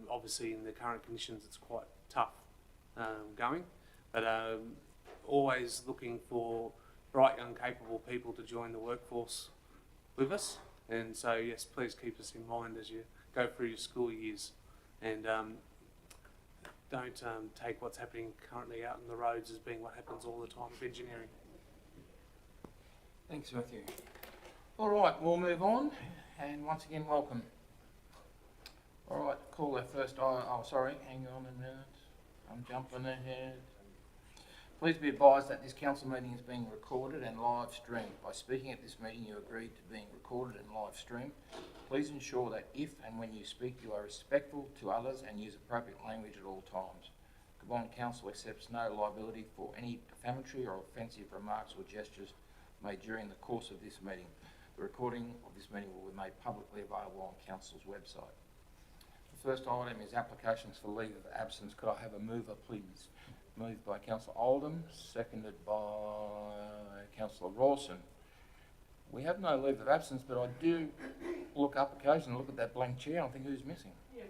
Obviously, in the current conditions, it's quite tough going, but always looking for bright, young, capable people to join the workforce with us. And so, yes, please keep us in mind as you go through your school years, and don't take what's happening currently out in the roads as being what happens all the time with engineering. Thanks, Matthew. All right, we'll move on, and once again, welcome. All right, call our first. Oh, sorry, hang on a minute. I'm jumping ahead. Please be advised that this council meeting is being recorded and live streamed. By speaking at this meeting, you agreed to being recorded and live streamed. Please ensure that if and when you speak, you are respectful to others and use appropriate language at all times. Cobbon Council accepts no liability for any defamatory or offensive remarks or gestures made during the course of this meeting. The recording of this meeting will be made publicly available on Council's website. The first item is applications for leave of absence. Could I have a mover, please? Moved by Councillor Oldham, seconded by Councillor Rawson. We have no leave of absence, but I do look up occasionally, look at that blank chair and think who's missing. Yeah,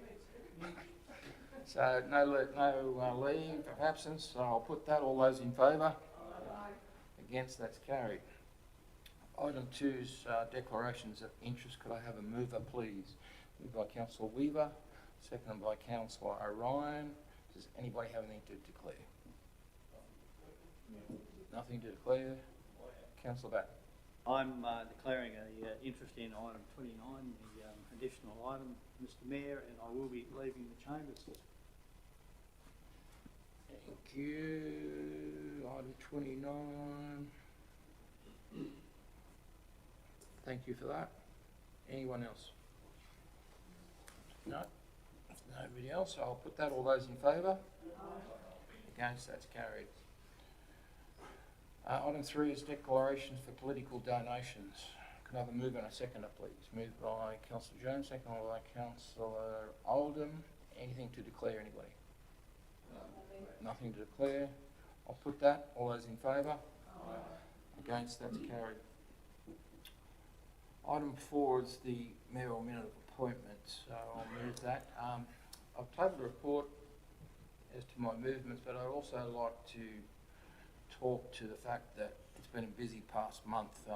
me too. So no leave of absence, so I'll put that. All those in favour? Against, that's carried. Item 2 is declarations of interest. Could I have a mover, please? Moved by Councillor Weaver, seconded by Councillor Orion. Does anybody have anything to declare? Nothing to declare. Councillor Batt. I'm declaring an interest in item 29, the additional item, Mr Mayor, and I will be leaving the chambers. Thank you. Item 29. Thank you for that. Anyone else? No? Nobody else. I'll put that. All those in favour? Against, that's carried. Item 3 is declarations for political donations. Can I have a mover and a seconder, please? Moved by Councillor Jones, seconded by Councillor Oldham. Anything to declare, anybody? Nothing to declare. I'll put that. All those in favour? Against, that's carried. Item 4 is the mayoral minute of appointment, so I'll move that. I've tabled a report as to my movements, but I'd also like to talk to the fact that it's been a busy past month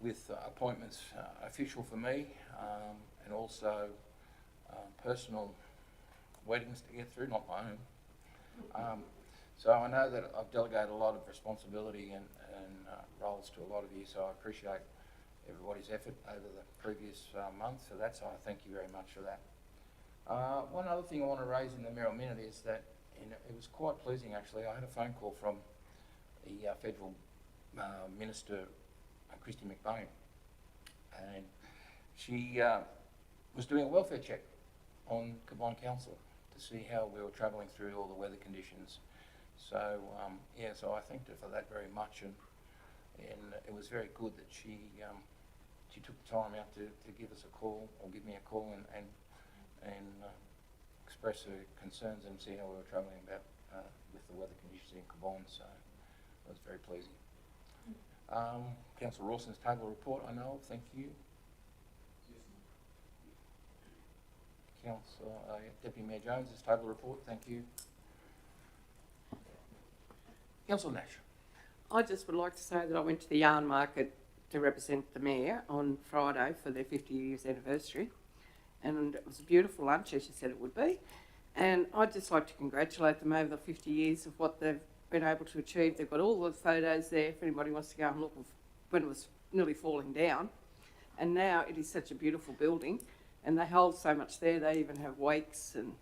with appointments official for me and also personal weddings to get through, not my own. So I know that I've delegated a lot of responsibility and roles to a lot of you, so I appreciate everybody's effort over the previous month, so that's, I thank you very much for that. One other thing I want to raise in the mayoral minute is that it was quite pleasing actually. I had a phone call from the Federal Minister, Christy McBain, and she was doing a welfare check on Cobbon Council to see how we were travelling through all the weather conditions. So yeah, so I thanked her for that very much, and it was very good that she took the time out to give us a call, or give me a call, and express her concerns and see how we were travelling about with the weather conditions in Cobbon. So it was very pleasing. Councillor Rawson's table report, I know of. Thank you. Councillor Deputy Mayor Jones's table report. Thank you. Councillor Nash. I just would like to say that I went to the yarn market to represent the Mayor on Friday for their 50 years anniversary, and it was a beautiful lunch, as you said it would be, and I'd just like to congratulate them over the 50 years of what they've been able to achieve. They've got all the photos there if anybody wants to go and look when it was nearly falling down, and now it is such a beautiful building and they hold so much there. They even have wakes and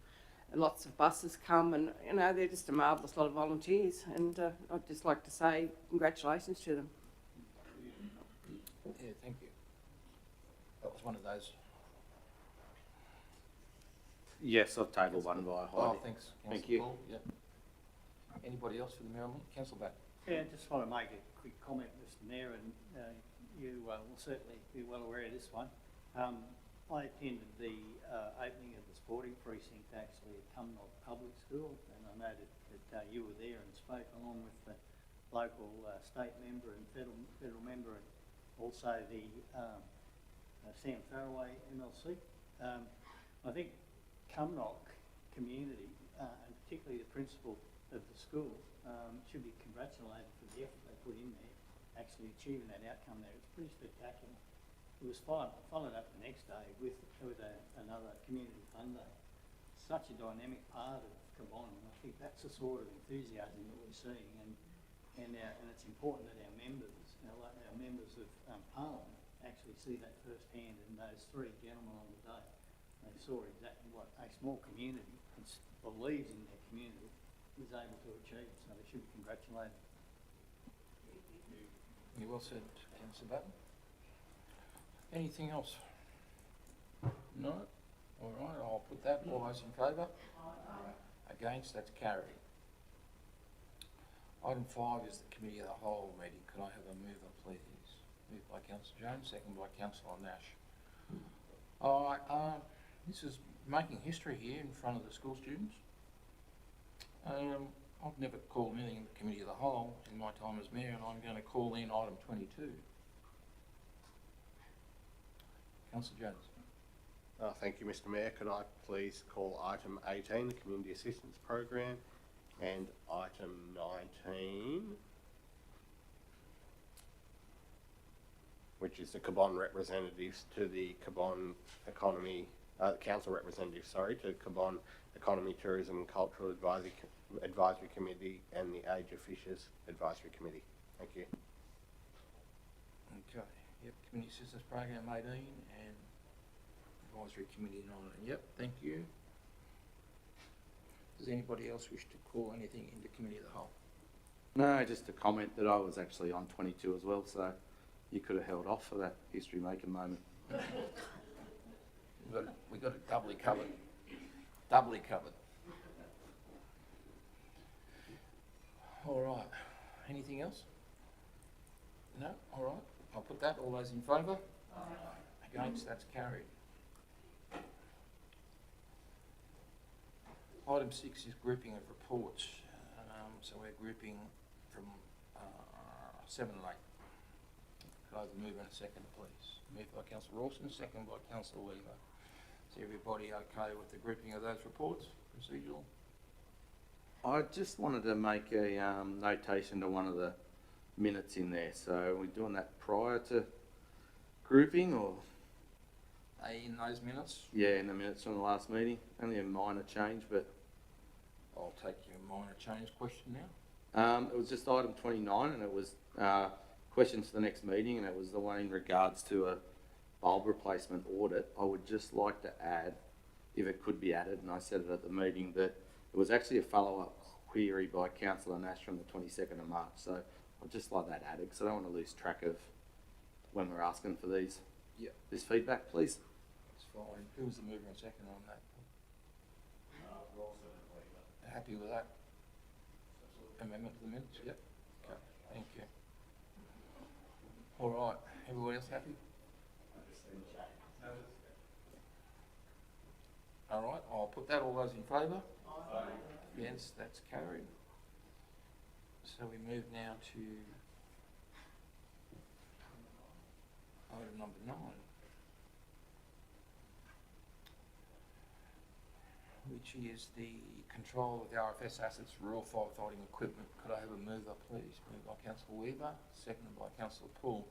lots of buses come, and you know, they're just a marvellous lot of volunteers, and I'd just like to say congratulations to them. Yeah, thank you. That was one of those. Yes, I've tabled one by Heidi. Oh, thanks. Thank you. Paul. Yep. Anybody else for the mayoral minute? Councillor Batt. Yeah, I just want to make a quick comment, Mr Mayor, and you will certainly be well aware of this one. I attended the opening of the sporting precinct actually at Cumnock Public School, and I noted that you were there and spoke along with the local state member and federal member, and also the Sam Faraway MLC. I think Cumnock community, and particularly the principal of the school, should be congratulated for the effort they put in there, actually achieving that outcome there. It's pretty spectacular. It was followed up the next day with another community fun day. Such a dynamic part of Cabon, and I think that's the sort of enthusiasm that we're seeing, and it's important that our members, our members of Parliament, actually see that firsthand. And those three gentlemen on the day, they saw exactly what a small community believes in their community is able to achieve. So they should be congratulated. You well said, Councillor Batten. Anything else? No? All right, I'll put that. All those in favour? Against? That's carried. Item 5 is the Committee of the Whole meeting. Could I have a mover, please? Moved by Councillor Jones, second by Councillor Nash. All right, this is making history here in front of the school students. I've never called anything in the Committee of the Whole in my time as Mayor, and I'm going to call in item 22. Councillor Jones. Thank you, Mr. Mayor. Could I please call item 18, the Community Assistance Program, and item 19, which is the Cabon representatives to the Cabon Economy, Council representatives, sorry, to Cabon Economy, Tourism and Cultural Advisory Committee and the Age of Fishers Advisory Committee. Thank you. Okay, yep, Community Assistance Program 18 and Advisory Committee 19. Yep, thank you. Does anybody else wish to call anything into Committee of the Whole? No, just a comment that I was actually on 22 as well, so you could have held off for that history-making moment. We got it doubly covered. Doubly covered. All right. Anything else? No? All right. I'll put that. All those in favour? Against? That's carried. Item 6 is grouping of reports. So we're grouping from 7 and 8. Could I have a move and a second, please? Moved by Councillor Rawson, second by Councillor Weaver. Is everybody okay with the grouping of those reports? Procedural? I just wanted to make a notation to one of the minutes in there. So are we doing that prior to grouping, or? In those minutes? Yeah, in the minutes from the last meeting. Only a minor change, but I'll take your minor change question now. it was just item 29, and it was questions for the next meeting, and it was the one in regards to a bulb replacement audit. I would just like to add, if it could be added, and I said it at the meeting, that it was actually a follow-up query by Councillor Nash from the 22nd of March. So I'd just like that added, because I don't want to lose track of when we're asking for this feedback, please. That's fine. Who was the mover and second on that? Happy with that? Amendment to the minutes? Yep. Okay, thank you. All right, everybody else happy? All right, I'll put that. All those in favour? Yes, that's carried. So we move now to item number 9, which is the control of the RFS assets for Royal Firefighting Equipment. Could I have a mover, please? Moved by Councillor Weaver, seconded by Councillor Poole.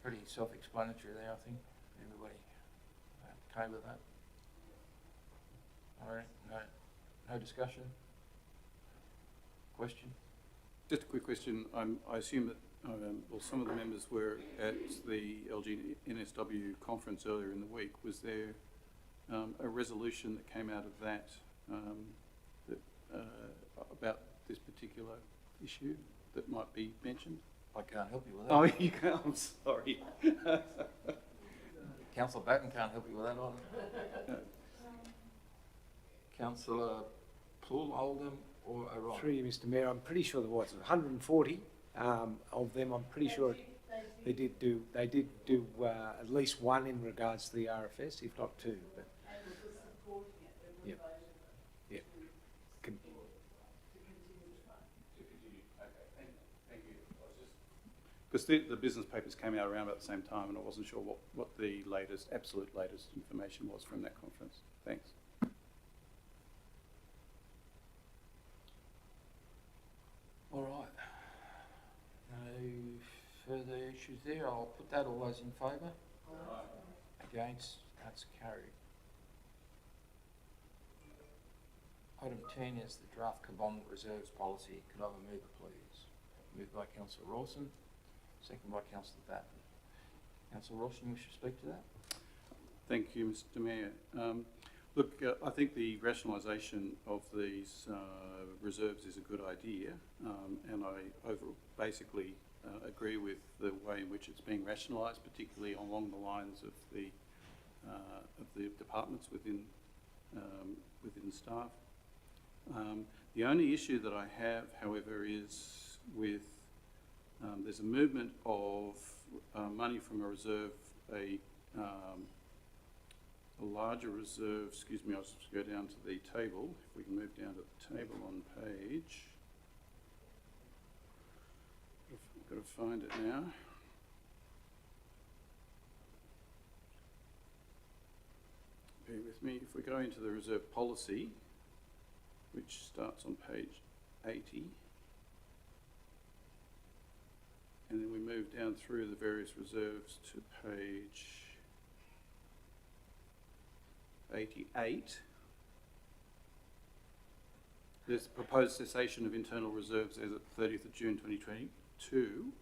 Pretty self-explanatory there, I think. Everybody okay with that? All right, no discussion? Question? Just a quick question. I assume that well, some of the members were at the LG NSW conference earlier in the week. Was there a resolution that came out of that, about this particular issue that might be mentioned? I can't help you with that. Oh, you can't. I'm sorry. Councillor Batten can't help you with that either. Councillor Poole, Oldham or O'Reilly? Through you, Mr. Mayor, I'm pretty sure there was 140 of them. I'm pretty sure they did do at least one in regards to the RFS, if not two. But yeah, yeah. because the business papers came out around about the same time, and I wasn't sure what the absolute latest information was from that conference. Thanks. All right. No further issues there. I'll put that. All those in favour? Against? That's carried. Item 10 is the draft Cabon Reserves Policy. Could I have a mover, please? Moved by Councillor Rawson, second by Councillor Batten. Councillor Rawson, you wish to speak to that? Thank you, Mr. Mayor. Look, I think the rationalisation of these reserves is a good idea, and I basically agree with the way in which it's being rationalised, particularly along the lines of the departments within staff. The only issue that I have, however, is with there's a movement of money from a reserve, a larger reserve. Excuse me, I'll just go down to the table. If we can move down to the table on page. I've got to find it now. Bear with me. If we go into the reserve policy, which starts on page 80, and then we move down through the various reserves to page 88. There's proposed cessation of internal reserves as at 30th of June 2022.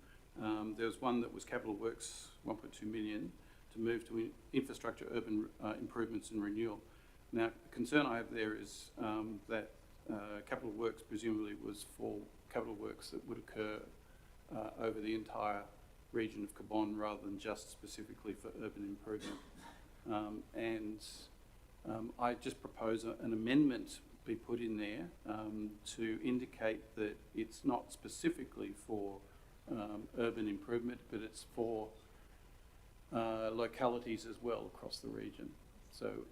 There was one that was capital works, 1.2 million, to move to infrastructure, urban improvements and renewal. Now, the concern I have there is that capital works presumably was for capital works that would occur over the entire region of Cabon rather than just specifically for urban improvement. I just propose an amendment be put in there to indicate that it's not specifically for urban improvement, but it's for localities as well across the region. So,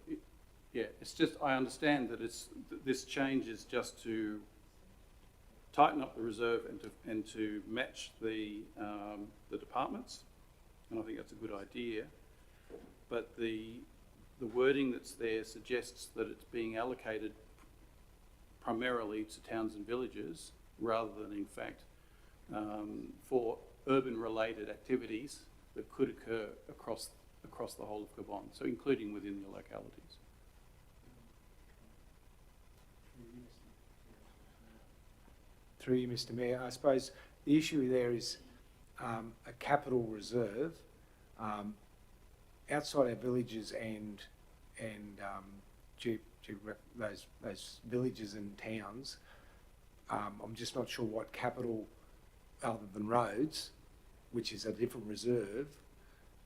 it's just, I understand that this change is just to tighten up the reserve and to match the departments, and I think that's a good idea. But the wording that's there suggests that it's being allocated primarily to towns and villages rather than, in fact, for urban-related activities that could occur across the whole of Cabon, so including within the localities. Through you, Mr. Mayor, I suppose the issue there is a capital reserve outside our villages and those villages and towns. I'm just not sure what capital, other than roads, which is a different reserve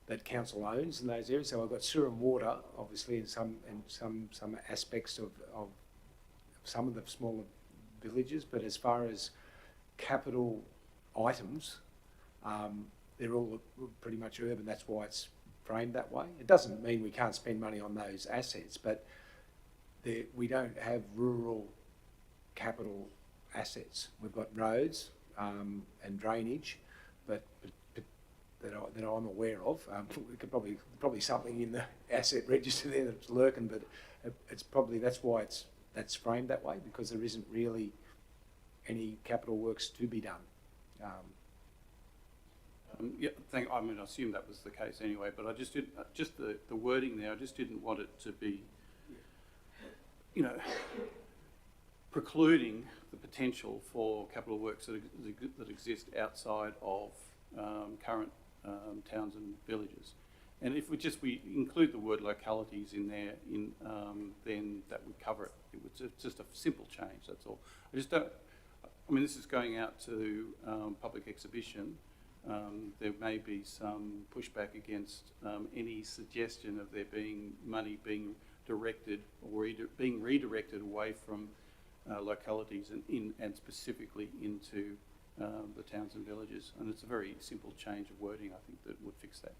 that council owns in those areas. So I've got sewer and water, obviously, in some aspects of some of the smaller villages, but as far as capital items, they're all pretty much urban. That's why it's framed that way. It doesn't mean we can't spend money on those assets, but we don't have rural capital assets. We've got roads and drainage, but that I'm aware of. We could probably something in the asset register there that's lurking, but it's probably that's why that's framed that way, because there isn't really any capital works to be done. I assume that was the case anyway, but I just didn't, just the wording there, I just didn't want it to be, precluding the potential for capital works that exist outside of current towns and villages. And if we include the word localities in there, then that would cover it. It's just a simple change, that's all. I just don't, this is going out to public exhibition. There may be some pushback against any suggestion of there being money being directed or being redirected away from localities and specifically into the towns and villages. And it's a very simple change of wording, I think, that would fix that.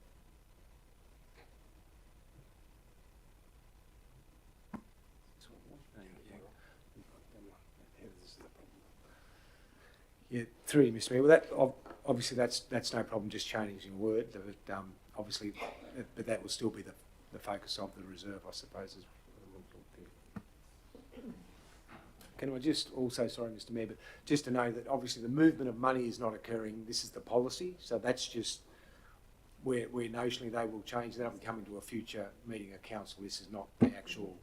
Yeah, through you, Mr. Mayor. Well, obviously that's no problem, just changing a word, but obviously, but that will still be the focus of the reserve, I suppose. Can I just also, sorry, Mr. Mayor, but just to know that obviously the movement of money is not occurring. This is the policy, so that's just where notionally they will change. That'll be coming to a future meeting of council. This is not the actual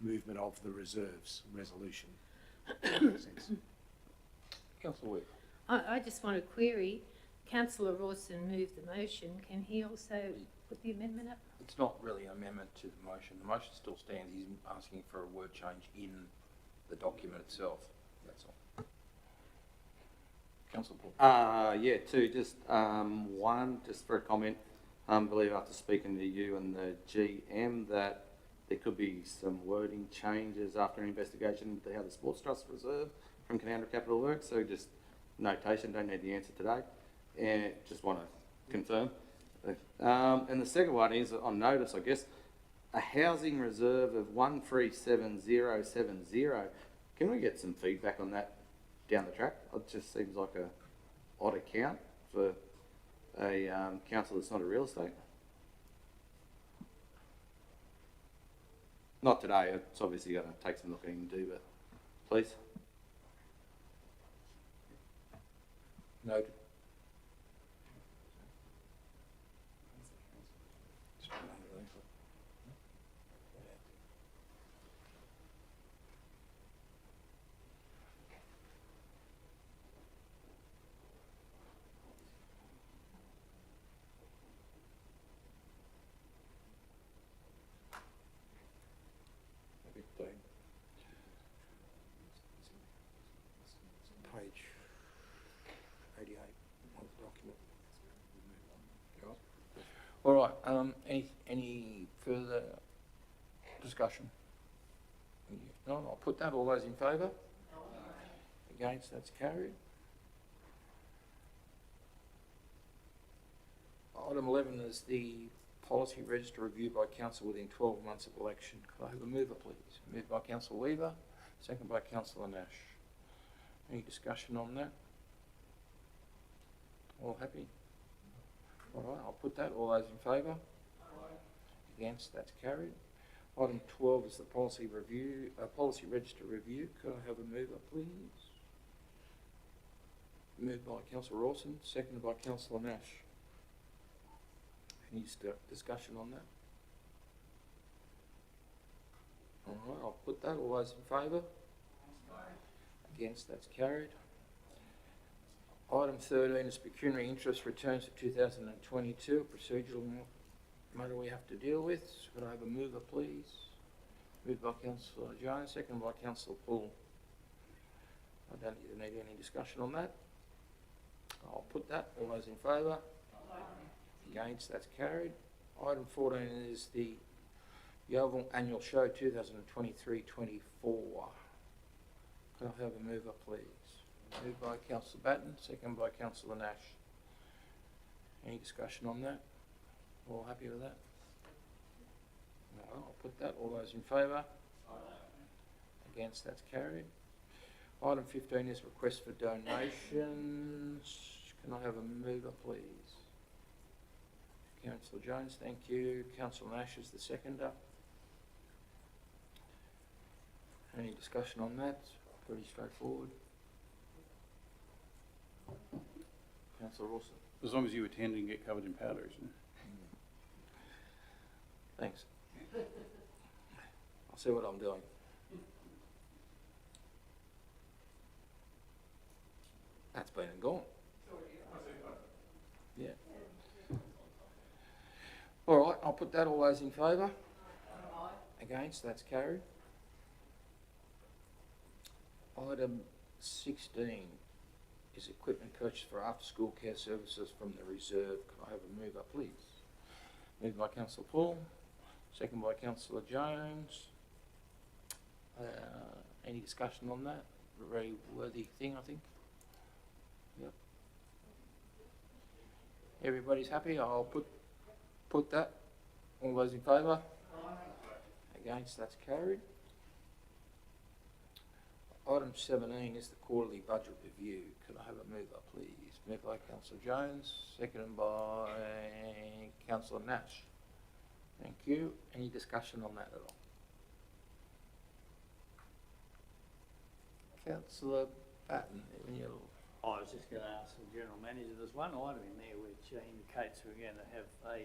movement of the reserves resolution. Makes sense. Councillor Webb. I just want to query, councillor Rawson moved the motion, can he also put the amendment up? It's not really an amendment to the motion. The motion still stands. He's asking for a word change in the document itself. That's all. Councillor Paul. Yeah, two, just, one, just for a comment, I believe after speaking to you and the GM that there could be some wording changes after an investigation into how the Sports Trust Reserve from Canowindra Capital works, so just notation, don't need the answer today, and just want to confirm. And the second one is on notice, I guess, a housing reserve of 137070. Can we get some feedback on that down the track? It just seems like a odd account for a council that's not a real estate. Not today, it's obviously going to take some looking into, but please. Noted. Page 88 of the document. All right, any further discussion? No, I'll put that. All those in favour? Against, that's carried. Item 11 is the policy register review by council within 12 months of election. Could I have a mover, please? Moved by councillor Weaver, second by councillor Nash. Any discussion on that? All happy? All right, I'll put that. All those in favour? Against, that's carried. Item 12 is the policy review, policy register review. Could I have a mover, please? Moved by councillor Rawson, seconded by councillor Nash. Any discussion on that? All right, I'll put that. All those in favour? Against, that's carried. Item 13 is pecuniary interest returns for 2022, a procedural matter we have to deal with. Could I have a mover, please? Moved by councillor Jones, seconded by councillor Paul. I don't need any discussion on that. I'll put that. All those in favour? Against, that's carried. Item 14 is the Yeovil Annual Show 2023-24. Could I have a mover, please? Moved by councillor Batten, second by councillor Nash. Any discussion on that? All happy with that? No, I'll put that. All those in favour? Against, that's carried. Item 15 is request for donations. Can I have a mover, please? Councillor Jones, thank you. Councillor Nash is the seconder. Any discussion on that? Pretty straightforward. Councillor Rawson. As long as you attend and get covered in powder, isn't it? Thanks. I'll see what I'm doing. That's been and gone. Yeah. All right, I'll put that. All those in favour? Against, that's carried. Item 16 is equipment purchase for after-school care services from the reserve. Could I have a mover, please? Moved by councillor Paul, second by councillor Jones. Any discussion on that? A very worthy thing, I think. Yep. Everybody's happy? I'll put that. All those in favour? Against, that's carried. Item 17 is the quarterly budget review. Could I have a mover, please? Moved by Councillor Jones, seconded by Councillor Nash. Thank you. Any discussion on that at all? Councillor Batten, I was just going to ask the General Manager, there's one item in there which indicates we're going to have a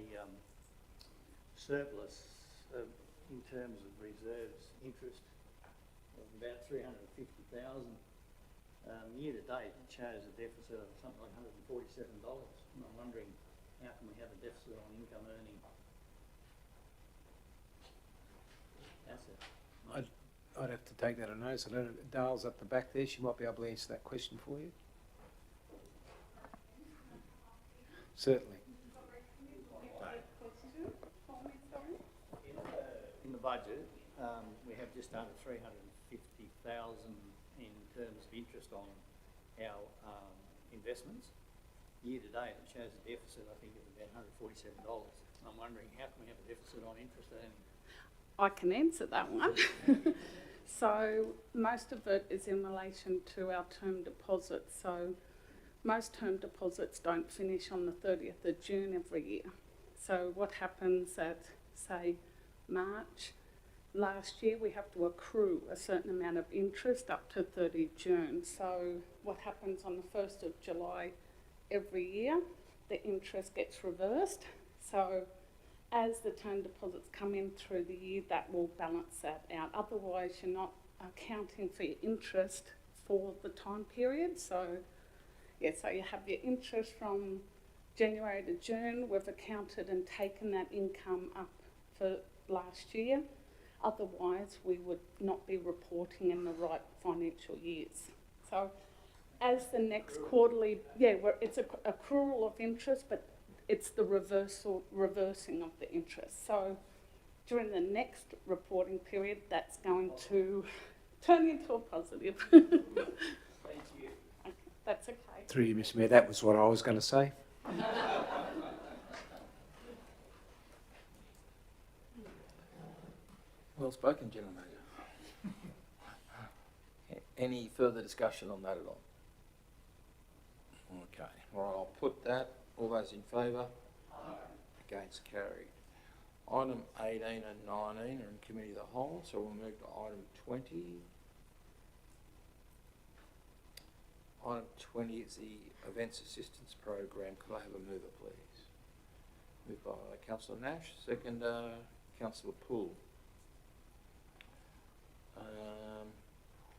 surplus in terms of reserves interest of about 350,000. Year to date, it shows a deficit of something like $147. And I'm wondering, how can we have a deficit on income earning asset? I'd have to take that on notice. I don't know, Dale's up the back there. She might be able to answer that question for you. Certainly. In the budget, we have just under 350,000 in terms of interest on our investments. Year to date, it shows a deficit, I think, of about $147. I'm wondering, how can we have a deficit on interest earning? I can answer that one. So most of it is in relation to our term deposits. So most term deposits don't finish on the 30th of June every year. So what happens at, say, March, last year we have to accrue a certain amount of interest up to 30 June. So what happens on the 1st of July every year, the interest gets reversed. So as the term deposits come in through the year, that will balance that out. Otherwise, you're not accounting for your interest for the time period. So, yeah, so you have your interest from January to June. We've accounted and taken that income up for last year. Otherwise, we would not be reporting in the right financial years. So, as the next quarterly, it's a accrual of interest, but it's the reversing of the interest. So during the next reporting period, that's going to turn into a positive. Thank you. Okay, that's okay. Through you, Mr Mayor, that was what I was going to say. Well spoken, General Manager. Any further discussion on that at all? Okay, all right, I'll put that. All those in favour? Against, carried. Item 18 and 19 are in committee of the whole, so we'll move to item 20. Item 20 is the Events Assistance Program. Could I have a mover, please? Moved by Councillor Nash, second Councillor Poole.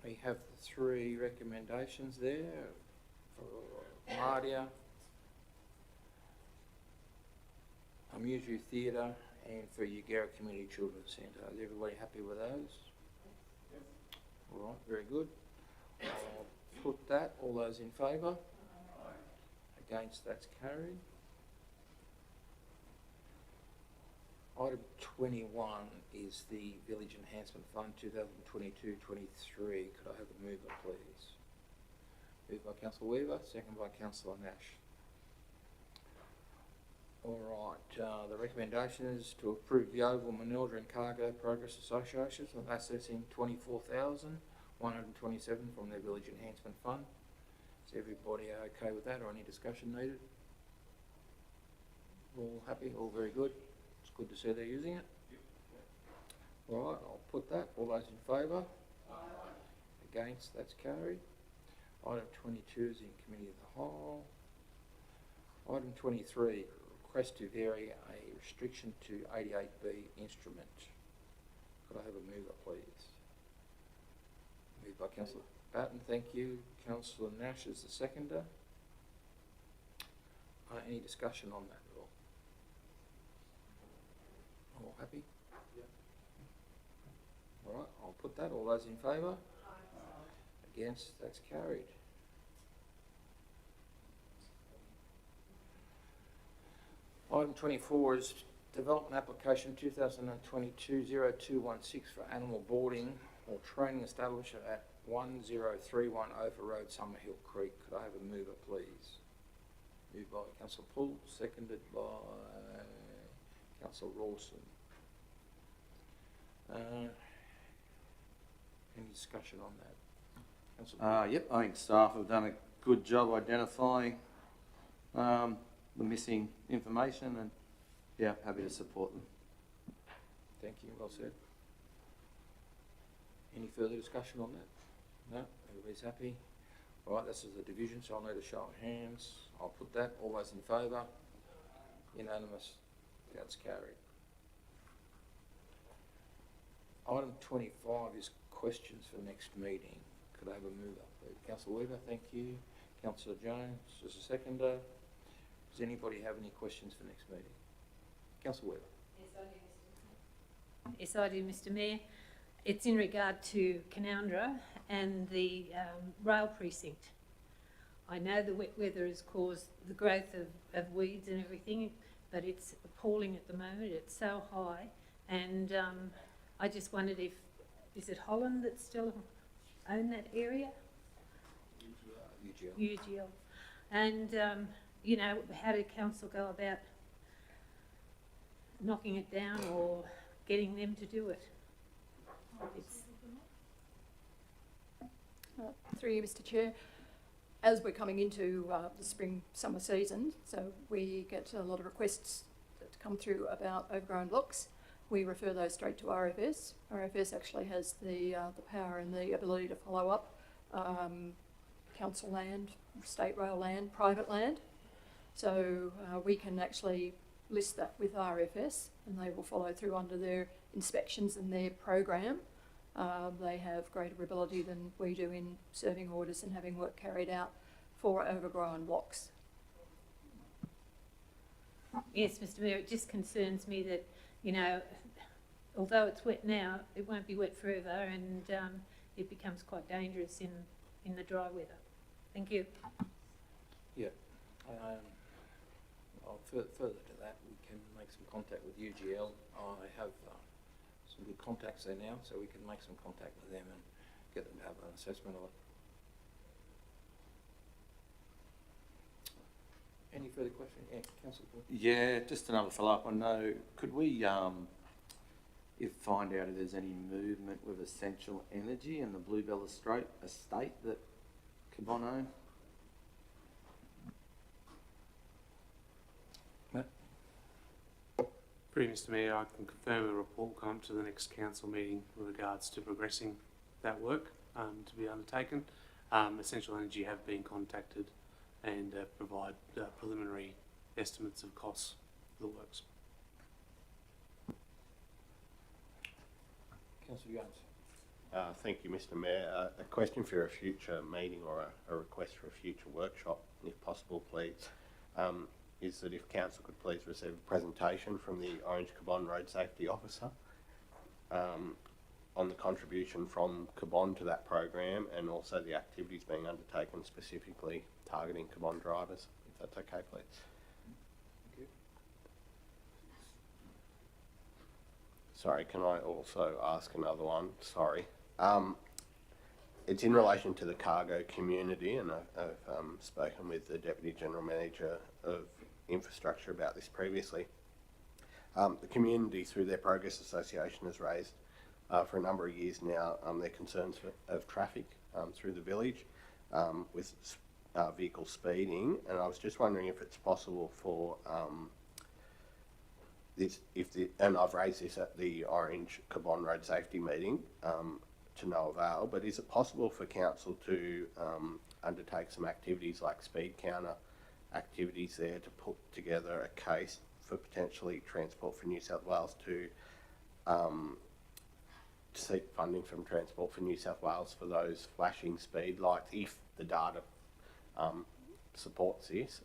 We have the three recommendations there for Mardia, Amuse You Theatre, and for Yagera Community Children's Centre. Is everybody happy with those? Yep. All right, very good. I'll put that. All those in favour? Against, that's carried. Item 21 is the Village Enhancement Fund 2022-23. Could I have a mover, please? Moved by Councillor Weaver, second by Councillor Nash. All right, the recommendation is to approve the Oval, Manilda and Cargo Progress Associations of accessing $24,127 from their Village Enhancement Fund. Is everybody okay with that, or any discussion needed? All happy, all very good. It's good to see they're using it. All right, I'll put that. All those in favour? Against, that's carried. Item 22 is in committee of the whole. Item 23, request to vary a restriction to 88B instrument. Could I have a mover, please? Moved by Councillor Batten, thank you. Councillor Nash is the seconder. Any discussion on that at all? All happy? Yep. All right, I'll put that. All those in favour? Against, that's carried. Item 24 is Development Application 2022-0216 for animal boarding or training establishment at 1031 Ophir Road, Summerhill Creek. Could I have a mover, please? Moved by Councillor Poole, seconded by Councillor Rawson. Any discussion on that? Councillor Yep, I think staff have done a good job identifying the missing information and, yeah, happy to support them. Thank you, well said. Any further discussion on that? No, everybody's happy? All right, this is the division, so I'll need a show of hands. I'll put that, all those in favour? Unanimous, that's carried. Item 25 is questions for next meeting. Could I have a mover, please? Councillor Weaver, thank you. Councillor Jones, as a seconder. Does anybody have any questions for next meeting? Councillor Weaver. Yes, I do, Mr Mayor. It's in regard to Canowindra and the rail precinct. I know the wet weather has caused the growth of weeds and everything, but it's appalling at the moment. It's so high, and I just wondered if, is it Holland that still own that area? UGL. UGL. And, you know, how did council go about knocking it down or getting them to do it? It's, Through you, Mr Chair. As we're coming into the spring-summer season, so we get a lot of requests that come through about overgrown locks. We refer those straight to RFS. RFS actually has the power and the ability to follow up council land, state rail land, private land. So we can actually list that with RFS and they will follow through under their inspections and their program. They have greater ability than we do in serving orders and having work carried out for overgrown blocks. yes, Mr Mayor, it just concerns me that, you know, although it's wet now, it won't be wet forever, and it becomes quite dangerous in the dry weather. Thank you. Yeah. Further to that, we can make some contact with UGL. I have some good contacts there now, so we can make some contact with them and get them to have an assessment of it. Any further questions? Yeah, Councillor Paul. Yeah, just another follow-up. I know, could we find out if there's any movement with Essential Energy and the Bluebell estate that Cabon own? Through you, Mr Mayor, I can confirm a report will come to the next council meeting with regards to progressing that work to be undertaken. Essential Energy have been contacted and provide preliminary estimates of costs for the works. Councillor Jones. Thank you, Mr Mayor. A question for a future meeting or a request for a future workshop, if possible, please, is that if council could please receive a presentation from the Orange Cabon Road Safety Officer on the contribution from Cabon to that program and also the activities being undertaken specifically targeting Cabon drivers, if that's okay, please. Thank you. Sorry, can I also ask another one? Sorry. It's in relation to the cargo community, and I've spoken with the Deputy General Manager of Infrastructure about this previously. The community, through their Progress Association, has raised for a number of years now their concerns of traffic through the village with vehicle speeding, and I was just wondering if it's possible for and I've raised this at the Orange Cabon Road Safety meeting to no avail, but is it possible for council to undertake some activities like speed counter activities there to put together a case for potentially Transport for New South Wales to seek funding from Transport for New South Wales for those flashing speed lights if the data supports this,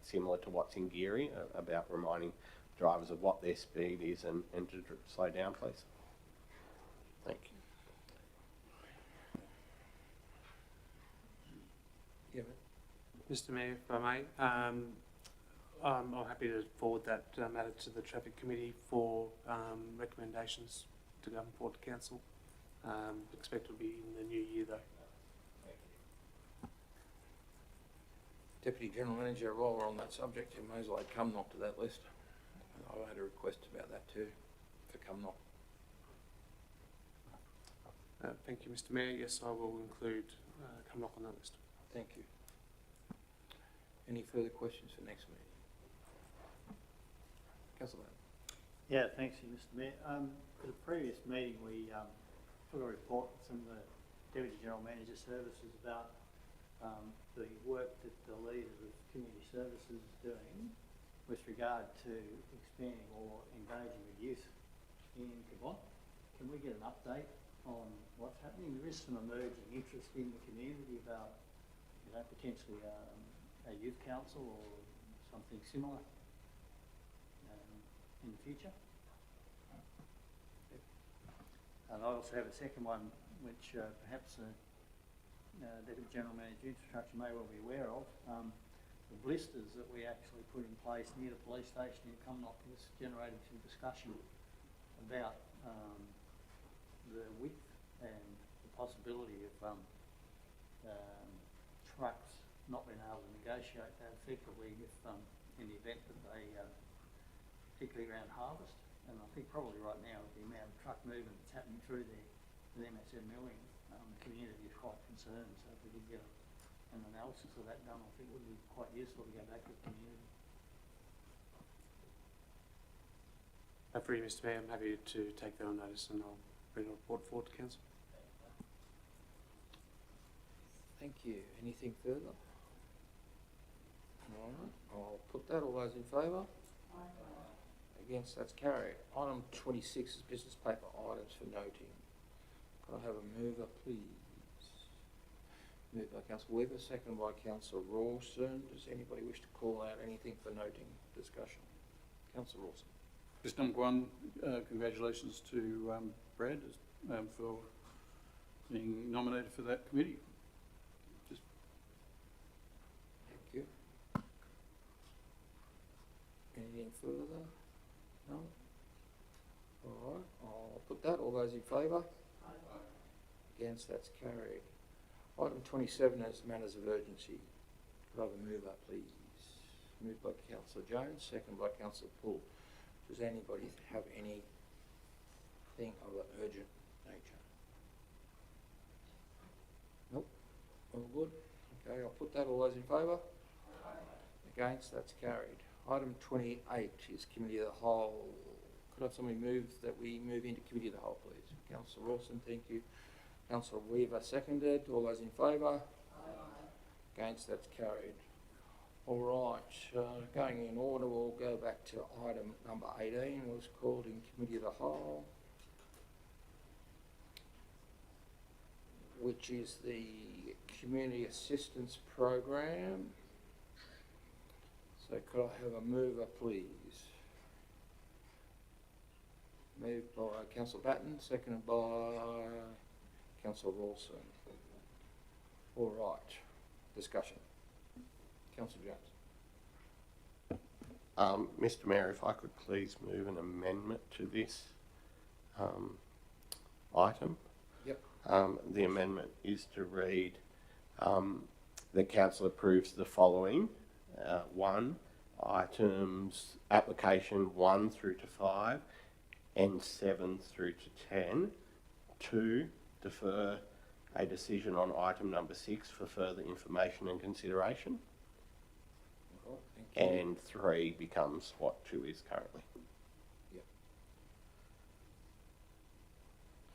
similar to what's in Geary about reminding drivers of what their speed is and to slow down, please. Thank you. Yeah, Mr Mayor, if I may, I'm happy to forward that matter to the Traffic Committee for recommendations to go forward to Council. Expect it will be in the new year though. Deputy General Manager, while we're on that subject, you may as well add Cumnock to that list. I had a request about that too, for Cumnock. Thank you, Mr Mayor. Yes, I will include Cumnock on that list. Thank you. Any further questions for next meeting? Councillor Batten. Yeah, thanks, Mr Mayor. At the previous meeting, we took a report from the Deputy General Manager Services about the work that the leader of community services is doing with regard to expanding or engaging with youth in Cabot. Can we get an update on what's happening? There is some emerging interest in the community about, you know, potentially a youth council or something similar in the future. And I also have a second one, which perhaps Deputy General Manager Infrastructure may well be aware of. The blisters that we actually put in place near the police station in Cumnock was generating some discussion about the width and the possibility of trucks not being able to negotiate that effectively if, in the event that they, particularly around harvest. And I think probably right now with the amount of truck movement that's happening through there with MSM milling, the community is quite concerned. So if we could get an analysis of that done, I think it would be quite useful to go back to the community. For you, Mr Mayor, I'm happy to take that on notice and I'll bring a report forward to Council. Thank you. Anything further? All right, I'll put that. All those in favour? Against, that's carried. Item 26 is business paper items for noting. Could I have a mover, please? Moved by Councillor Weaver, seconded by Councillor Rawson. Does anybody wish to call out anything for noting discussion? Councillor Rawson. Just number one, congratulations to Brad for being nominated for that committee. Just Thank you. Anything further? No? All right, I'll put that. All those in favour? Against, that's carried. Item 27 is matters of urgency. Could I have a mover, please? Moved by Councillor Jones, seconded by Councillor Poole. Does anybody have anything of an urgent nature? Nope. All good? Okay, I'll put that. All those in favour? Against, that's carried. Item 28 is Committee of the Whole. Could I have somebody move that we move into Committee of the Whole, please? Councillor Rawson, thank you. Councillor Weaver, seconded. All those in favour? Against, that's carried. All right, going in order, we'll go back to item number 18, was called in Committee of the Whole, which is the Community Assistance Program. So could I have a mover, please? Moved by Councillor Batten, seconded by Councillor Rawson. All right, discussion. Councillor Jones. Mr Mayor, if I could please move an amendment to this item. Yep. The amendment is to read, the council approves the following. 1, items application 1 through to 5 and 7 through to 10. 2, defer a decision on item number 6 for further information and consideration. Thank you. And 3 becomes what 2 is currently. Yep.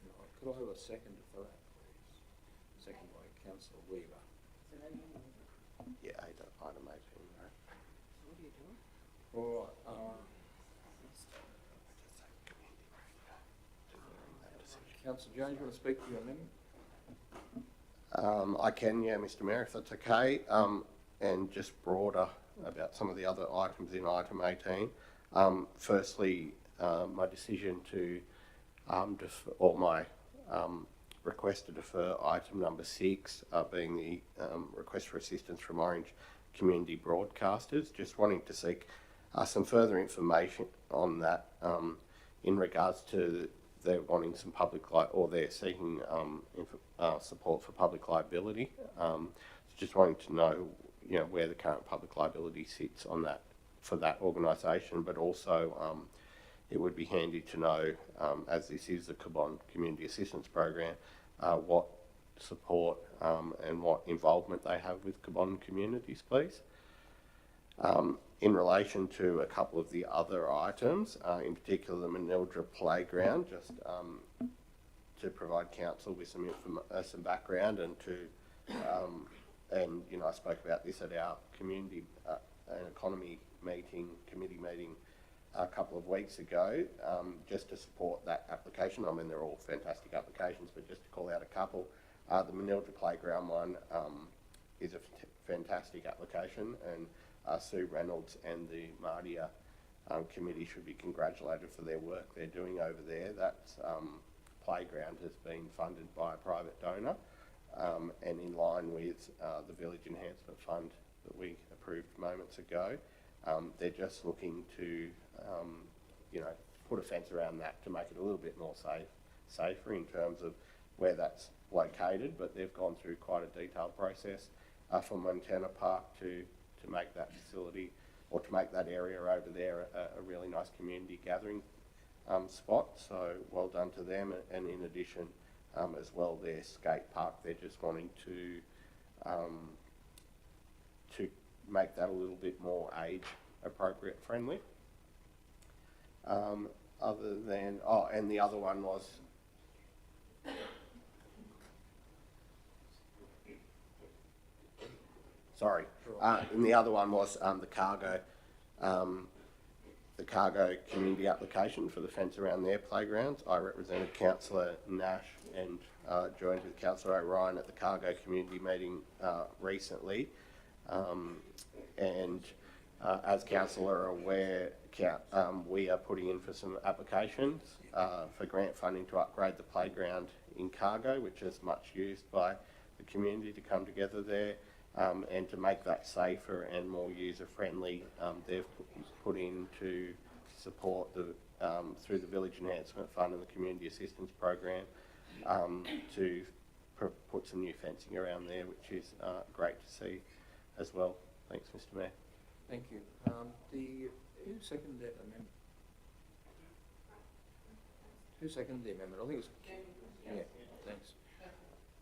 Right. Could I have a second for that, please? Second by Councillor Weaver. Yeah, item 18. Right. What are you doing? All right. Councillor Jones, you want to speak to your amendment? I can, yeah, Mr Mayor, if that's okay. And just broader about some of the other items in item 18. Firstly, my decision to defer, or my request to defer item number 6, being the request for assistance from Orange Community Broadcasters. Just wanting to seek some further information on that in regards to they're wanting some public or they're seeking support for public liability. Just wanting to know, you know, where the current public liability sits on that for that organisation, but also it would be handy to know, as this is the Cabot Community Assistance Program, what support and what involvement they have with Cabonne communities, please. In relation to a couple of the other items, in particular the Manildra Playground, just to provide council with some background and to, and you know, I spoke about this at our community and economy committee meeting a couple of weeks ago, just to support that application. I mean, they're all fantastic applications, but just to call out a couple, the Manildra Playground one is a fantastic application, and Sue Reynolds and the Mardia committee should be congratulated for their work they're doing over there. That playground has been funded by a private donor and in line with the Village Enhancement Fund that we approved moments ago. They're just looking to, you know, put a fence around that to make it a little bit more safer in terms of where that's located, but they've gone through quite a detailed process from Montana Park to make that facility, or to make that area over there a really nice community gathering spot. So well done to them. And in addition, as well, their skate park, they're just wanting to make that a little bit more age appropriate friendly. Other than, oh, and the other one was, sorry, and the other one was the Cargo community application for the fence around their playgrounds. I represented Councillor Nash and joined with Councillor O'Ryan at the Cargo community meeting recently. As Council are aware, we are putting in for some applications for grant funding to upgrade the playground in Cargo, which is much used by the community to come together there, and to make that safer and more user-friendly. They've put in to support through the Village Enhancement Fund and the Community Assistance Program to put some new fencing around there, which is great to see as well. Thanks, Mr. Mayor. Thank you. Who seconded that amendment? Who seconded the amendment? I think it was... Yeah, thanks.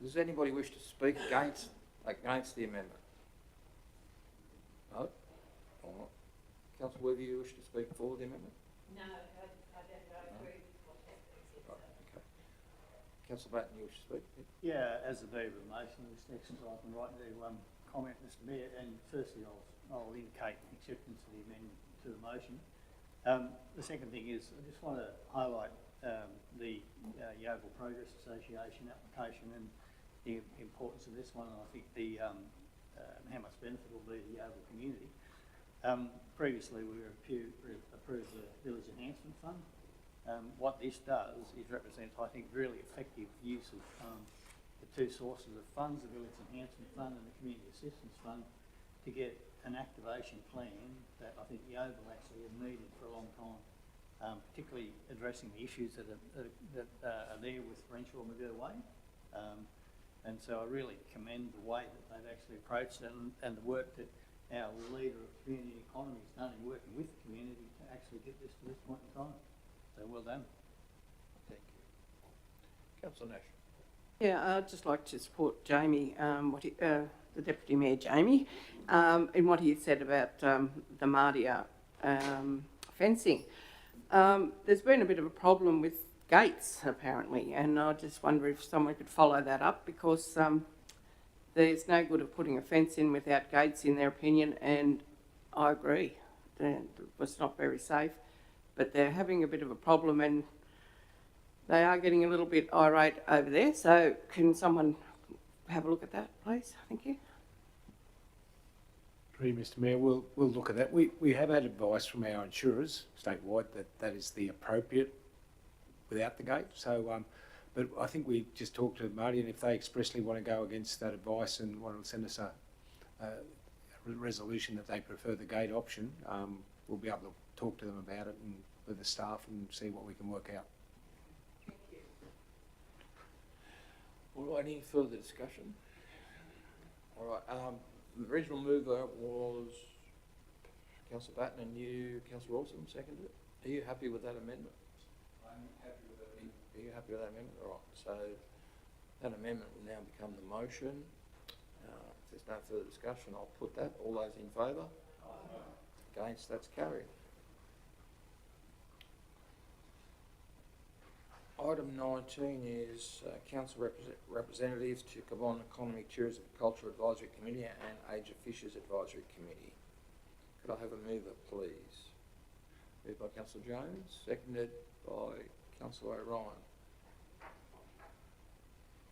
Does anybody wish to speak against the amendment? No? All right. Councillor Weaver, you wish to speak for the amendment? No, I don't agree with what happened. Right, okay. Councillor Batten, you wish to speak? Yeah, as a member of the motion, this next I can write to comment, Mr. Mayor, and firstly I'll indicate acceptance of the amendment to the motion. The second thing is I just want to highlight the Yeovil Progress Association application and the importance of this one, and I think the how much benefit will be to the Yeovil community. Previously we approved the Village Enhancement Fund. What this does is represents, I think, really effective use of the two sources of funds, the Village Enhancement Fund and the Community Assistance Fund, to get an activation plan that I think Yeovil actually has needed for a long time, particularly addressing the issues that are there with Renshaw McGirr Way. And so I really commend the way that they've actually approached it and the work that our leader of community economy has done in working with the community to actually get this to this point in time. So well done. Thank you. Councillor Nash. Yeah, I'd just like to support Jamie, the Deputy Mayor Jamie, in what he said about the Mardia fencing. There's been a bit of a problem with gates, apparently, and I just wonder if someone could follow that up, because there's no good of putting a fence in without gates, in their opinion, and I agree. It was not very safe, but they're having a bit of a problem and they are getting a little bit irate over there. So can someone have a look at that, please? Thank you. Through you, Mr. Mayor, we'll look at that. We have had advice from our insurers statewide that is the appropriate without the gate. So, but I think we just talked to Marty, and if they expressly want to go against that advice and want to send us a resolution that they prefer the gate option, we'll be able to talk to them about it and with the staff and see what we can work out. Thank you. All right, any further discussion? All right, the original mover was Councillor Batten, and you, Councillor Wilson, seconded it. Are you happy with that amendment? I'm happy with that amendment. Are you happy with that amendment? All right, so That amendment will now become the motion. If there's no further discussion, I'll put that. All those in favour? Against, that's carried. Item 19 is council representatives to Cabonne Economy, Tourism and Culture Advisory Committee and Age of Fishers Advisory Committee. Could I have a mover, please? Moved by Councillor Jones, seconded by Councillor O'Ryan.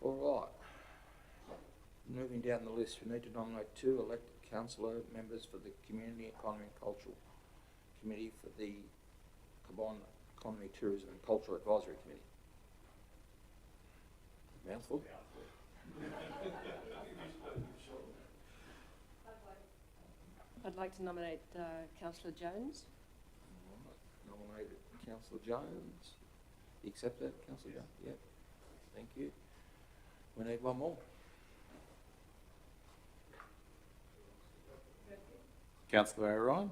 All right. Moving down the list, we need to nominate 2 elected councillor members for the Community Economy and Cultural Committee for the Cabonne Economy, Tourism and Culture Advisory Committee. Mouthful? I'd like to nominate Councillor Jones. Nominated Councillor Jones. You accept that, Councillor Jones? Yep. Thank you. We need one more. Councillor O'Ryan?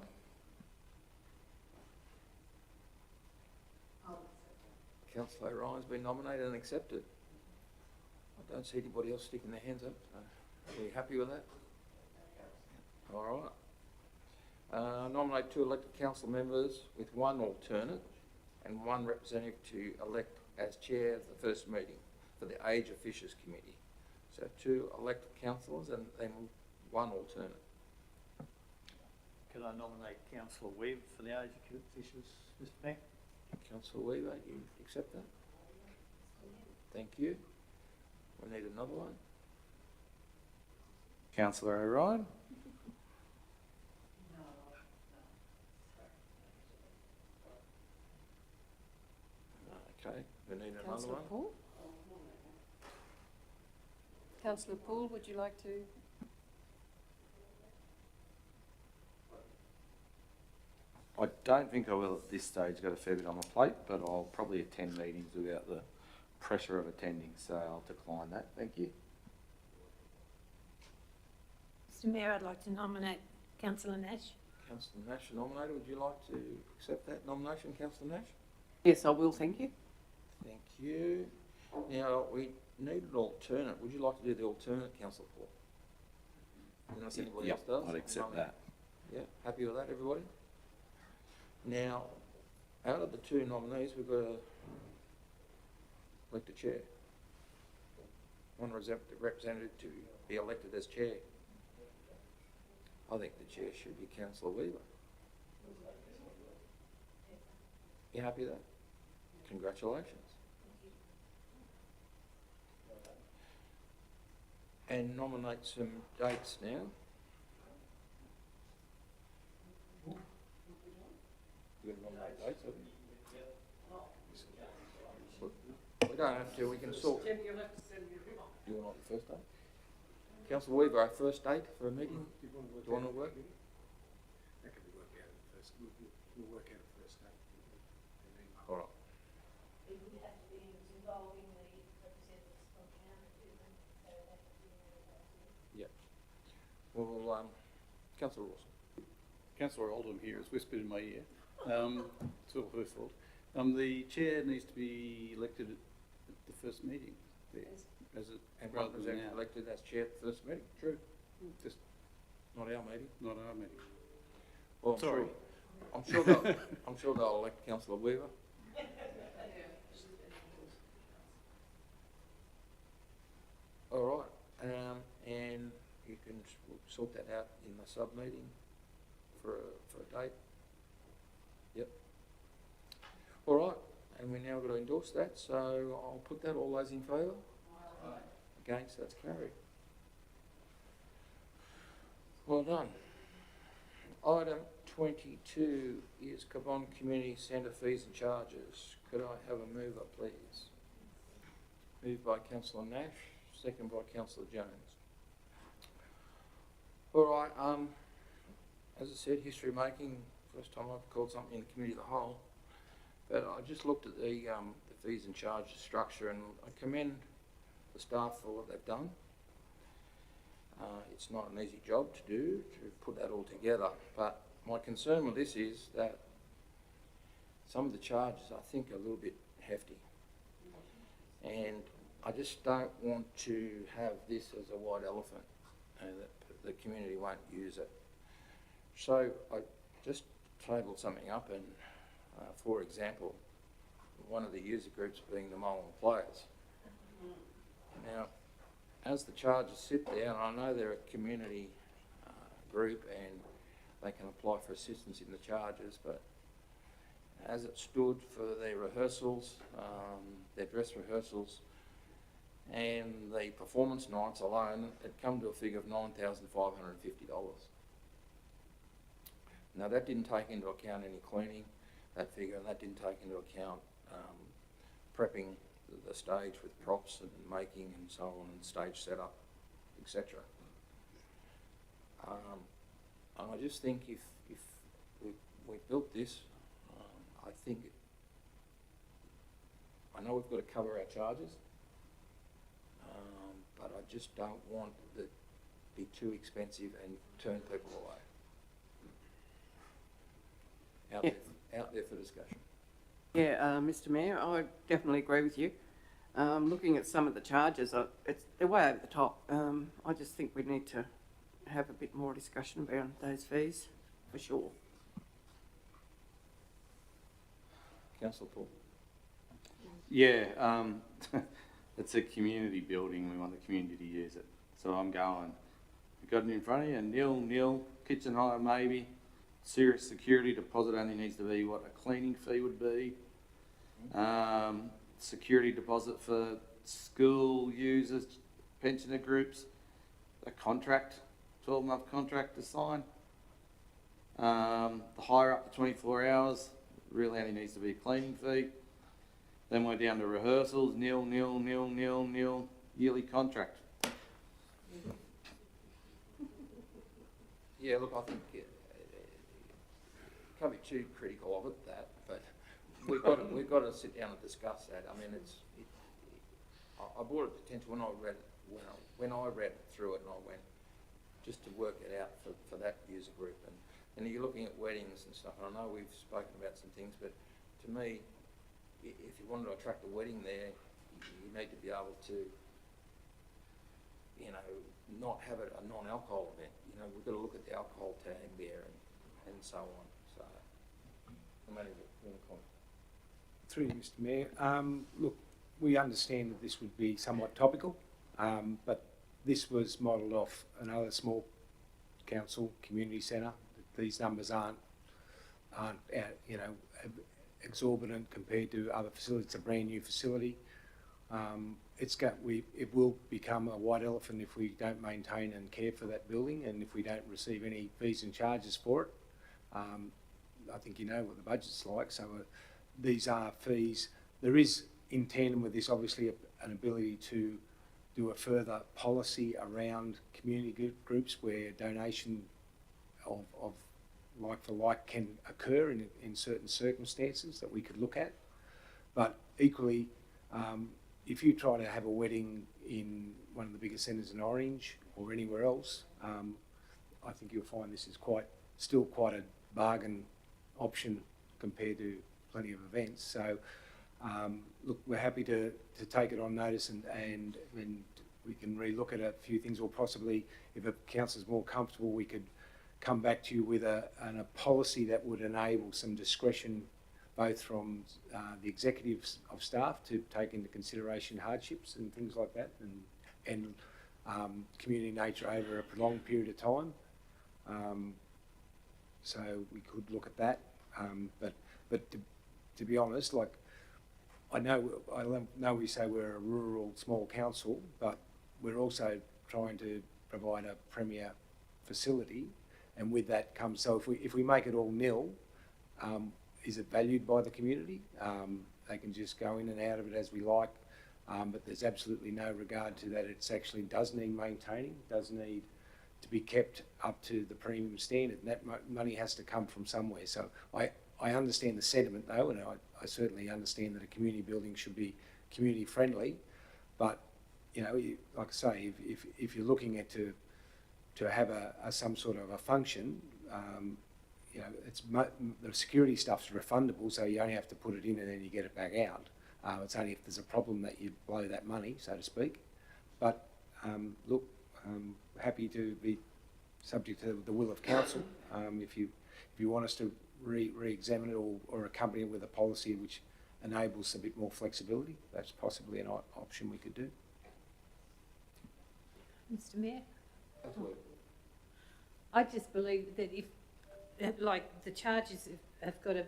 Councillor O'Ryan's been nominated and accepted. I don't see anybody else sticking their hands up. Are you happy with that? All right. Nominate 2 elected council members with 1 alternate and 1 representative to elect as chair of the first meeting for the Age of Fishers Committee. So 2 elected councillors and then 1 alternate. Could I nominate Councillor Webb for the Age of Fishers, Mr Mayor? Councillor Weaver, you accept that? Thank you. We need another one. Councillor O'Ryan? Okay, we need another Councillor one. Poole? Councillor Poole, would you like to? I don't think I will at this stage. Got a fair bit on my plate, but I'll probably attend meetings without the pressure of attending, so I'll decline that. Thank you. Mr Mayor, I'd like to nominate Councillor Nash. Councillor Nash nominated. Would you like to accept that nomination, Councillor Nash? Yes, I will, thank you. Thank you. Now, we need an alternate. Would you like to do the alternate, Councillor Paul? Unless anybody else does? I'd accept that. Yeah, happy with that, everybody? Now, out of the 2 nominees, we've got to elect a chair. 1 representative to be elected as chair. I think the chair should be Councillor Weaver. You happy with that? Congratulations. And nominate some dates now. You're going to nominate dates, haven't you? We don't have to, we can sort. You want the first date? Councillor Weaver, our first date for a meeting? Do you want to work? That can be worked out at first. We'll work out at first date. All right. It would have to be involving the representatives from Canberra too, so that would be Yep. Well, Councillor Rawson. Councillor Oldham here has whispered in my ear. It's all her fault. The chair needs to be elected at the first meeting. As it, And rather one than was now. elected as chair at the first meeting. True. Just not our meeting. Not our meeting. Well, I'm Sorry. I'm sure they'll elect Councillor Weaver. All right, and you can sort that out in the sub meeting for a date. Yep. All right, and we now got to endorse that, so I'll put that. All those in favour? Against, that's carried. Well done. Item 22 is Cabonne Community Centre fees and charges. Could I have a mover, please? Moved by Councillor Nash, second by Councillor Jones. All right, as I said, history making, first time I've called something in the committee of the whole. But I just looked at the fees and charges structure, and I commend the staff for what they've done. It's not an easy job to do, to put that all together, but my concern with this is that some of the charges I think are a little bit hefty. And I just don't want to have this as a white elephant and that the community won't use it. So I just tabled something up and, for example, one of the user groups being the Molan players. Now, as the charges sit there, and I know they're a community group and they can apply for assistance in the charges, but as it stood for their rehearsals, their dress rehearsals, and the performance nights alone, it come to a figure of $9,550. Now that didn't take into account any cleaning, that figure, and that didn't take into account prepping the stage with props and making and so on, and stage setup, etc. And I just think if we've built this, I think, I know we've got to cover our charges, but I just don't want it to be too expensive and turn people away. Out there for discussion. Yeah, Mr Mayor, I definitely agree with you. Looking at some of the charges, they're way over the top. I just think we need to have a bit more discussion around those fees, for sure. Councillor Paul. Yeah, it's a community building. We want the community to use it. So I'm going, you've got it in front of you, nil, kitchen hire maybe. Serious security deposit only needs to be what a cleaning fee would be. Security deposit for school users, pensioner groups, a contract, 12-month contract to sign. The hire up to 24 hours really only needs to be a cleaning fee. Then we're down to rehearsals, nil, yearly contract. Yeah, look, I think can't be too critical of it, but we've got to sit down and discuss that. I mean, I brought it to attention when I read it, when I read through it, and I went just to work it out for that user group. And you're looking at weddings and stuff, and I know we've spoken about some things, but to me, if you wanted to attract a wedding there, you need to be able to, you know, not have it a non-alcohol event. You know, we've got to look at the alcohol tag there and so on. So, no matter what. Through you, Mr Mayor. Look, we understand that this would be somewhat topical, but this was modelled off another small council community centre. These numbers aren't you know, exorbitant compared to other facilities. It's a brand new facility. It will become a white elephant if we don't maintain and care for that building, and if we don't receive any fees and charges for it. I think you know what the budget's like, so these are fees. There is, in tandem with this, obviously an ability to do a further policy around community groups where donation of like for like can occur in certain circumstances that we could look at. But equally, if you try to have a wedding in one of the bigger centres in Orange or anywhere else, I think you'll find this is still quite a bargain option compared to plenty of events. So look, we're happy to take it on notice and we can relook at a few things, or possibly if a council's more comfortable, we could come back to you with a policy that would enable some discretion both from the executives of staff to take into consideration hardships and things like that, and community nature over a prolonged period of time. So we could look at that, but to be honest, like I know we say we're a rural small council, but we're also trying to provide a premier facility, and with that comes, so if we make it all nil, is it valued by the community? They can just go in and out of it as we like, but there's absolutely no regard to that. It actually does need maintaining, does need to be kept up to the premium standard, and that money has to come from somewhere. So I understand the sentiment though, and I certainly understand that a community building should be community friendly, but you know, like I say, if you're looking at to have some sort of a function, you know, the security stuff's refundable, so you only have to put it in and then you get it back out. It's only if there's a problem that you blow that money, so to speak. But look, happy to be subject to the will of council. If you want us to re-examine it or accompany it with a policy which enables a bit more flexibility, that's possibly an option we could do. Mr Mayor? Absolutely. I just believe that if, like, the charges have got to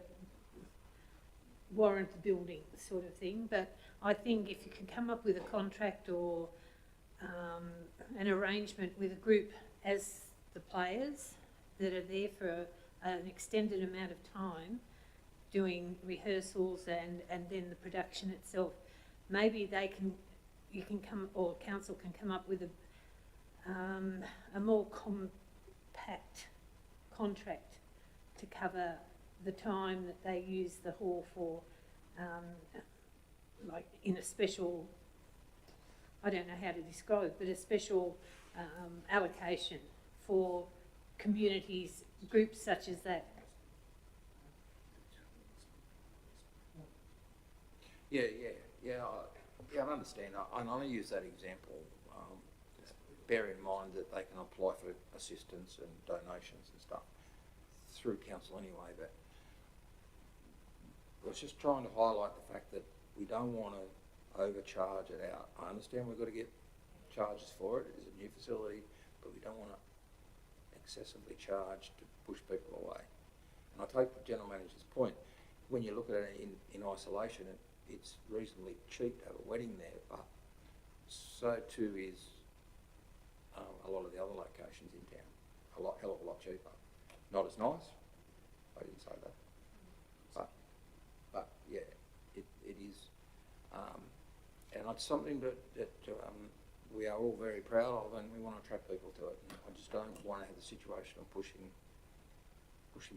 warrant the building sort of thing, but I think if you can come up with a contract or an arrangement with a group as the players that are there for an extended amount of time doing rehearsals and then the production itself, maybe you can come, or council can come up with a more compact contract to cover the time that they use the hall for, like in a special, I don't know how to describe it, but a special allocation for communities, groups such as that. I understand. I only use that example. Bear in mind that they can apply for assistance and donations and stuff through council anyway, but I was just trying to highlight the fact that we don't want to overcharge it out. I understand we've got to get charges for it. It is a new facility, but we don't want to excessively charge to push people away. And I take the General Manager's point. When you look at it in isolation, it's reasonably cheap to have a wedding there, but so too is a lot of the other locations in town. Hell of a lot cheaper. Not as nice, I didn't say that. But yeah, it is. And it's something that we are all very proud of, and we want to attract people to it. And I just don't want to have the situation of pushing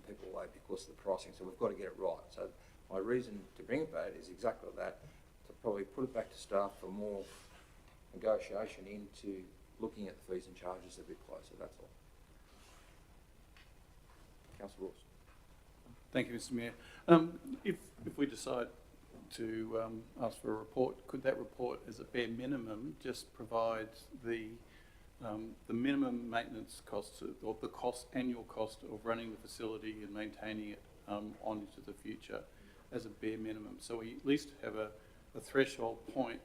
people away because of the pricing. So we've got to get it right. So my reason to bring it back is exactly that, to probably put it back to staff for more negotiation into looking at the fees and charges a bit closer, that's all. Councillor Ross. Thank you, Mr Mayor. If we decide to ask for a report, could that report as a bare minimum just provide the minimum maintenance costs or the annual cost of running the facility and maintaining it on into the future as a bare minimum? So we at least have a threshold point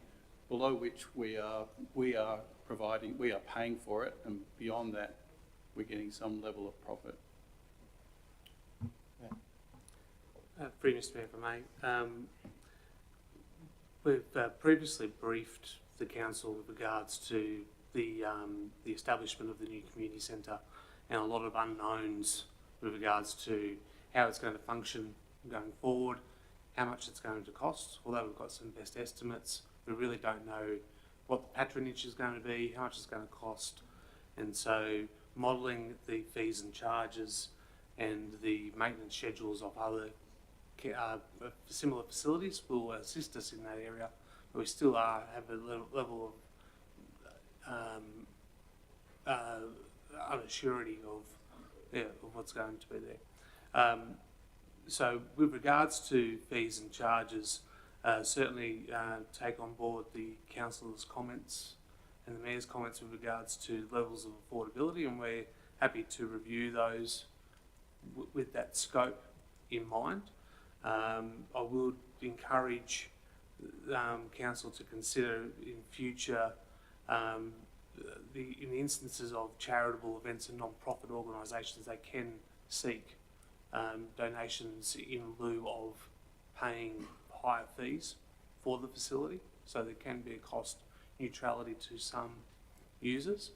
below which we are paying for it, and beyond that we're getting some level of profit. Free Mr Mayor, if I may. We've previously briefed the council with regards to the establishment of the new community centre and a lot of unknowns with regards to how it's going to function going forward, how much it's going to cost. Although we've got some best estimates, we really don't know what the patronage is going to be, how much it's going to cost. And so modelling the fees and charges and the maintenance schedules of other similar facilities will assist us in that area, but we still have a level of unassurity of what's going to be there. So with regards to fees and charges, certainly take on board the councillor's comments and the mayor's comments with regards to levels of affordability, and we're happy to review those with that scope in mind. I would encourage council to consider in future, in the instances of charitable events and non-profit organisations, they can seek donations in lieu of paying higher fees for the facility, so there can be a cost neutrality to some users,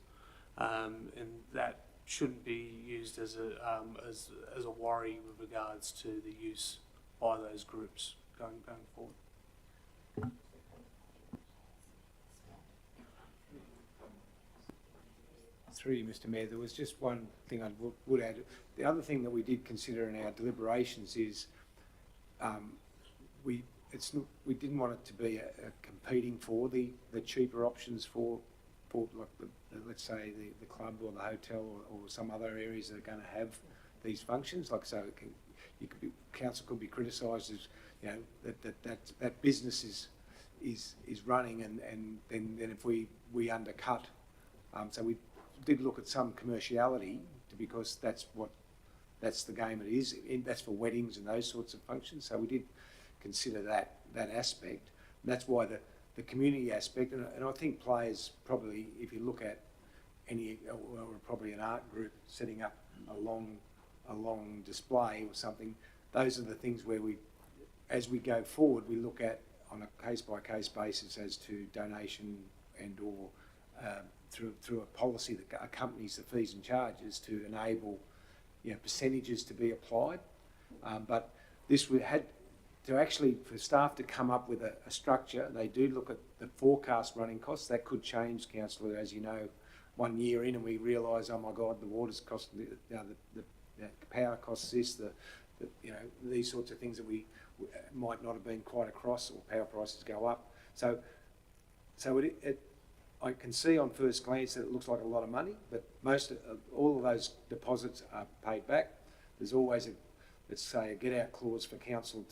and that shouldn't be used as a worry with regards to the use by those groups going forward. Through you, Mr Mayor, there was just one thing I would add. The other thing that we did consider in our deliberations is we didn't want it to be a competing for the cheaper options for like let's say the club or the hotel or some other areas that are going to have these functions. Like, so council could be criticised as you know, that business is running, and then if we undercut, so we did look at some commerciality because that's the game it is. That's for weddings and those sorts of functions. So we did consider that aspect. And that's why the community aspect, and I think players probably, if you look at probably an art group setting up a long display or something, those are the things where as we go forward, we look at on a case-by-case basis as to donation and or through a policy that accompanies the fees and charges to enable, percentages to be applied. But this we had to actually, for staff to come up with a structure. They do look at the forecast running costs. That could change, councillor, as you know, 1 year in, and we realise, oh my God, the water's costing, the power costs this, these sorts of things that we might not have been quite across, or power prices go up. So I can see on first glance that it looks like a lot of money, but all of those deposits are paid back. There's always let's say, a get-out clause for council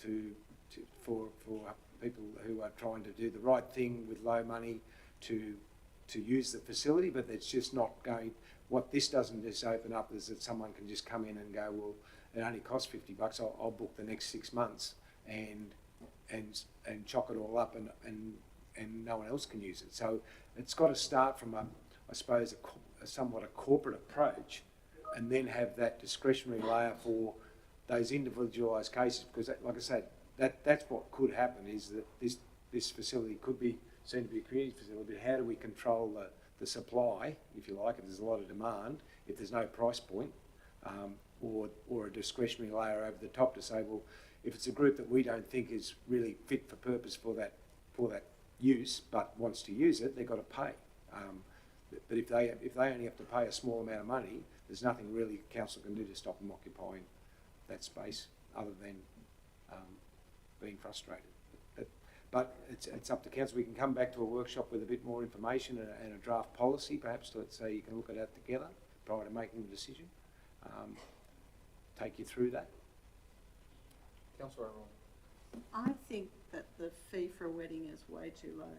for people who are trying to do the right thing with low money to use the facility, but it's just not going. What this doesn't just open up is that someone can just come in and go, well, it only costs $50. I'll book the next 6 months and chock it all up, and no one else can use it. So it's got to start from I suppose somewhat a corporate approach, and then have that discretionary layer for those individualised cases, because like I said, that's what could happen, is that this facility could be seen to be a community facility, but how do we control the supply, if you like, if there's a lot of demand, if there's no price point, or a discretionary layer over the top to say, well, if it's a group that we don't think is really fit for purpose for that use, but wants to use it, they've got to pay. But if they only have to pay a small amount of money, there's nothing really council can do to stop them occupying that space, other than being frustrated. But it's up to council. We can come back to a workshop with a bit more information and a draft policy, perhaps, so you can look at that together prior to making the decision. Take you through that. Councillor O'Rourke. I think that the fee for a wedding is way too low.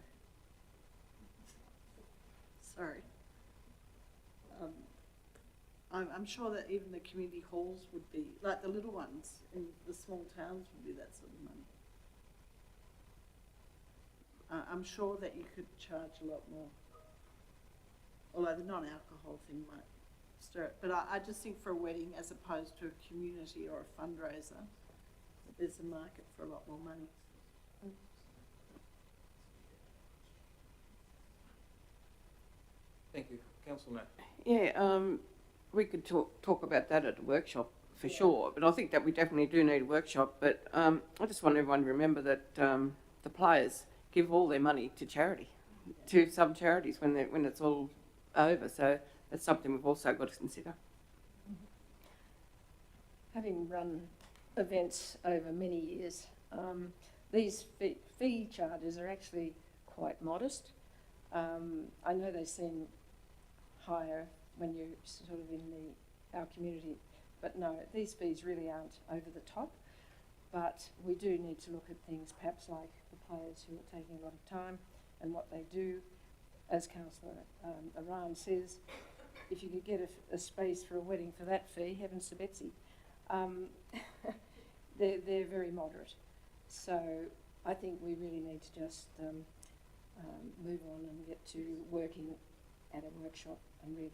Sorry. I'm sure that even the community halls would be, like the little ones in the small towns, would be that sort of money. I'm sure that you could charge a lot more. Although the non-alcohol thing might stir it. But I just think for a wedding, as opposed to a community or a fundraiser, there's a market for a lot more money. Thank you. Councillor Matt. Yeah, we could talk about that at a workshop for sure, but I think that we definitely do need a workshop. But I just want everyone to remember that the players give all their money to charity, to some charities when it's all over. So that's something we've also got to consider. Having run events over many years, these fee charges are actually quite modest. I know they seem higher when you're sort of in our community, but no, these fees really aren't over the top. But we do need to look at things perhaps like the players who are taking a lot of time and what they do. As Councillor Aran says, if you could get a space for a wedding for that fee, heavens to Betsy. They're very moderate. So I think we really need to just move on and get to working at a workshop and really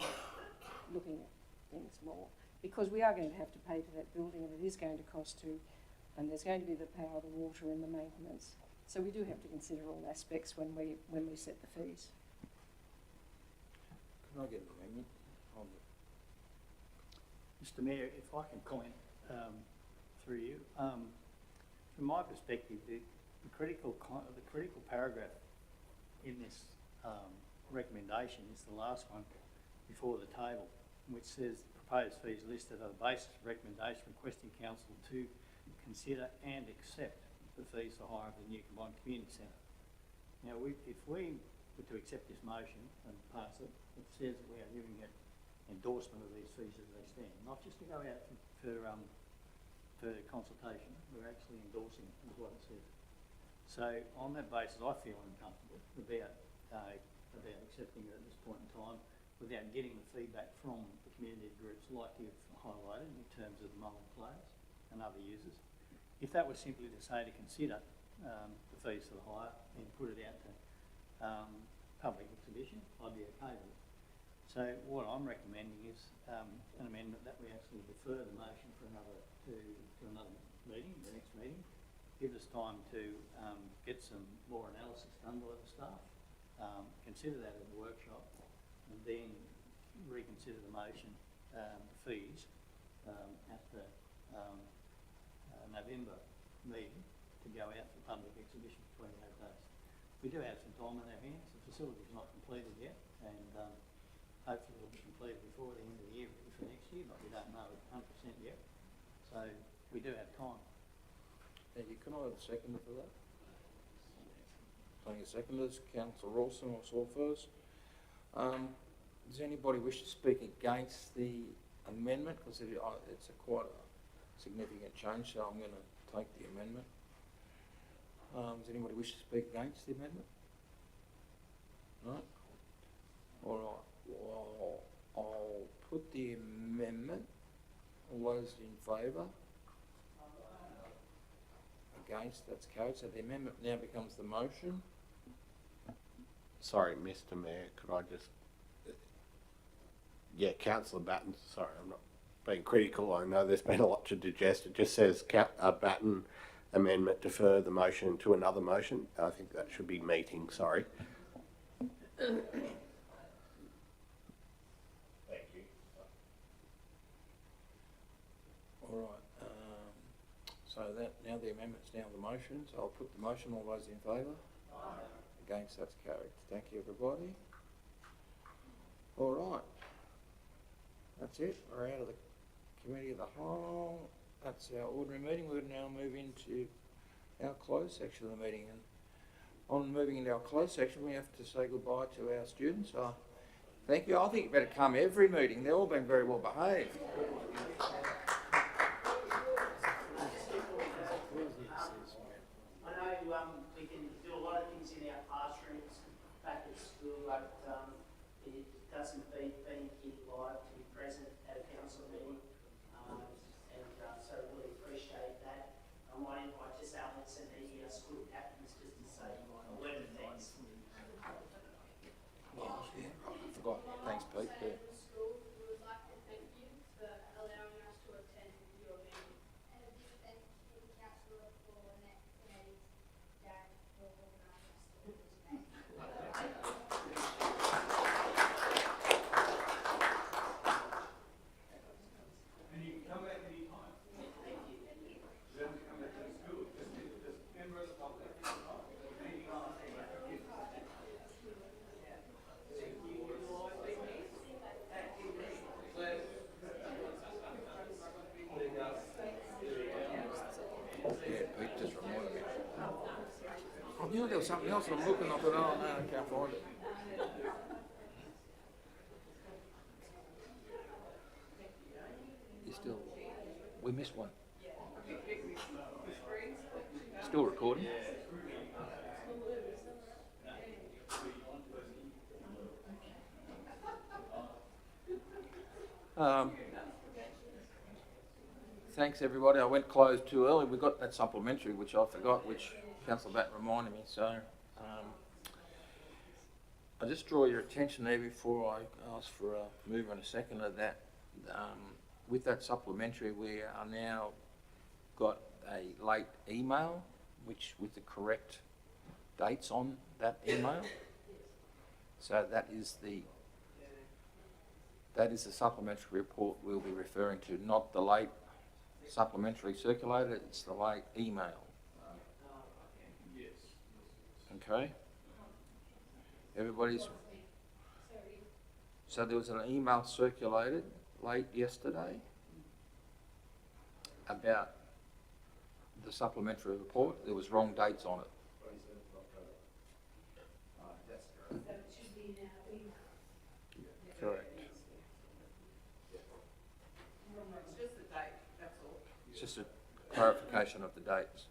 looking at things more. Because we are going to have to pay for that building, and it is going to cost too. And there's going to be the power, the water and the maintenance. So we do have to consider all aspects when we set the fees. Can I get an amendment on Mr Mayor, if I can comment through you. From my perspective, the critical paragraph in this recommendation is the last one before the table, which says proposed fees listed are the basis of recommendation requesting council to consider and accept the fees for hire of the new combined community centre. Now, if we were to accept this motion and pass it, it says that we are giving it endorsement of these fees as they stand, not just to go out for for consultation. We're actually endorsing it, is what it says. So on that basis, I feel uncomfortable about accepting it at this point in time without getting the feedback from the community groups like you've highlighted in terms of the Mullen players and other users. If that was simply to say to consider the fees for the hire and put it out to public exhibition, I'd be okay with it. So what I'm recommending is an amendment that we actually defer the motion for another to another meeting, the next meeting. Give us time to get some more analysis done by the staff, consider that at the workshop, and then reconsider the motion, the fees, at the November meeting to go out for public exhibition for 28 days. We do have some time on our hands. The facility's not completed yet, and hopefully it'll be completed before the end of the year for next year, but we don't know 100% yet. So we do have time. Thank you. Can I have a seconder for that? Plenty of seconders. Councillor Rawson, I saw first. Does anybody wish to speak against the amendment? Because it's quite a significant change, so I'm going to take the amendment. Does anybody wish to speak against the amendment? No? All right. Well, I'll put the amendment. All those in favour? Against? That's carried. So the amendment now becomes the motion. Sorry, Mr Mayor, could I just... Yeah, Councillor Batten, sorry, I'm not being critical. I know there's been a lot to digest. It just says Batten amendment, defer the motion to another motion. I think that should be meeting, sorry. Thank you. All right. So that now the amendment's now the motion. So I'll put the motion. All those in favour? Aye. Against? That's carried. Thank you, everybody. All right. That's it. We're out of the committee of the whole. That's our ordinary meeting. We'll now move into our closed section of the meeting. And on moving into our closed section, we have to say goodbye to our students. Thank you. I think you better come every meeting. They've all been very well behaved. I know we can do a lot of things in our classrooms back at school, but it doesn't beat being here live to be present at a council meeting, so really appreciate that. I might invite just Alex and the school captains just to say a word of thanks. Yeah, I forgot. Thanks, Pete. Yeah. I knew there was something else and I'm looking, I thought, oh no, I can't find it. We missed one. Still recording? Thanks everybody. I went closed too early. We got that supplementary, which I forgot, which Councillor Batt reminded me. So I just draw your attention there before I ask for a mover and a seconder that with that supplementary, we are now got a late email, which with the correct dates on that email. So that is the supplementary report we'll be referring to, not the late supplementary circulated, it's the late email. Okay? Everybody's... So there was an email circulated late yesterday about the supplementary report. There was wrong dates on it. Correct. It's just a date, that's all. It's just clarification of the dates.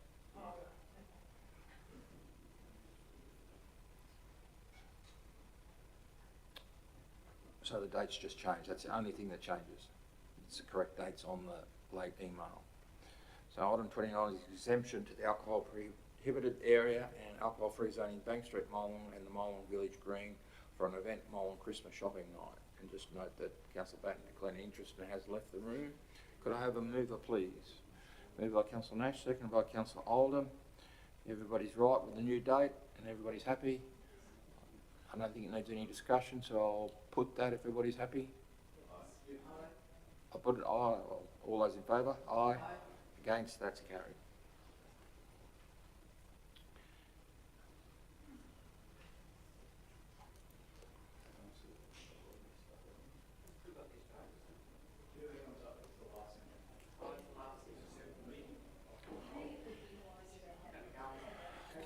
So the dates just changed. That's the only thing that changes. It's the correct dates on the late email. So item 29 is exemption to the alcohol prohibited area and alcohol-free zone in Bank Street, Molong, and the Molong Village Green for an event Molong Christmas shopping night. And just note that Councillor Batten declared interest and has left the room. Could I have a mover, please? Moved by Councillor Nash, seconded by Councillor Oldham. Everybody's right with the new date and everybody's happy. I don't think it needs any discussion, so I'll put that if everybody's happy. I'll put it aye. All those in favour? Aye. Against? That's carried.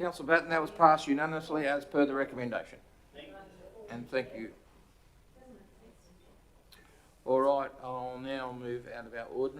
Councillor Batten, that was passed unanimously as per the recommendation. And thank you. All right, I'll now move out of our ordinary.